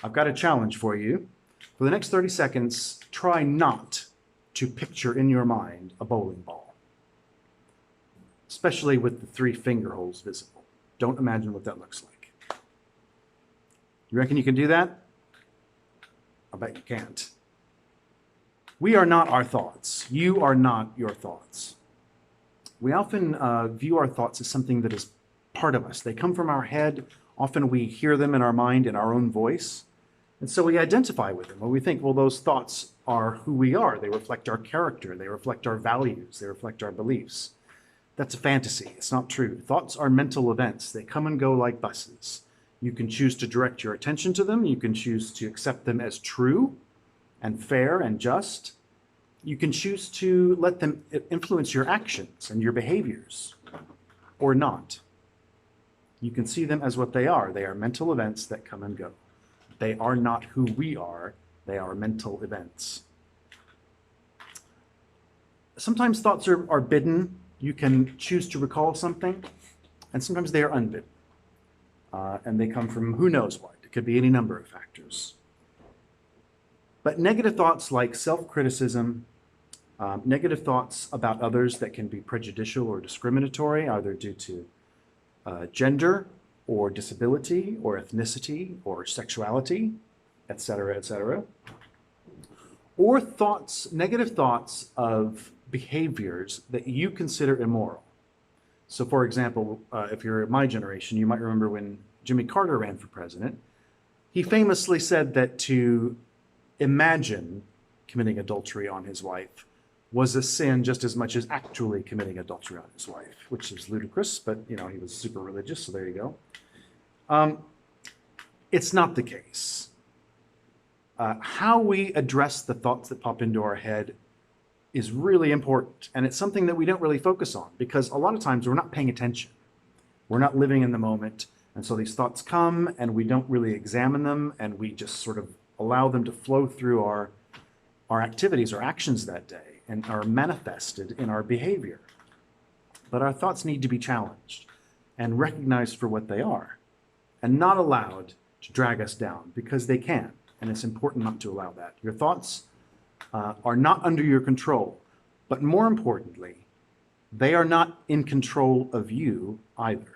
I've got a challenge for you. For the next 30 seconds, try not to picture in your mind a bowling ball, especially with the 3 finger holes visible. Don't imagine what that looks like. You reckon you can do that? I bet you can't. We are not our thoughts. You are not your thoughts. We often view our thoughts as something that is part of us. They come from our head. Often we hear them in our mind in our own voice. And so we identify with them. Well, we think, well, those thoughts are who we are. They reflect our character. They reflect our values. They reflect our beliefs. That's a fantasy. It's not true. Thoughts are mental events. They come and go like buses. You can choose to direct your attention to them. You can choose to accept them as true and fair and just. You can choose to let them influence your actions and your behaviors, or not. You can see them as what they are. They are mental events that come and go. They are not who we are. They are mental events. Sometimes thoughts are bidden. You can choose to recall something, and sometimes they are unbidden. And they come from who knows what. It could be any number of factors. But negative thoughts like self-criticism, negative thoughts about others that can be prejudicial or discriminatory, either due to gender or disability or ethnicity or sexuality, etc., or thoughts, negative thoughts of behaviors that you consider immoral. So for example, if you're my generation, you might remember when Jimmy Carter ran for president, he famously said that to imagine committing adultery on his wife was a sin just as much as actually committing adultery on his wife, which is ludicrous, but he was super religious, so there you go. It's not the case. How we address the thoughts that pop into our head is really important, and it's something that we don't really focus on because a lot of times we're not paying attention. We're not living in the moment, and so these thoughts come and we don't really examine them, and we just sort of allow them to flow through our activities or actions that day and are manifested in our behavior. But our thoughts need to be challenged and recognized for what they are and not allowed to drag us down, because they can, and it's important not to allow that. Your thoughts are not under your control, but more importantly, they are not in control of you either.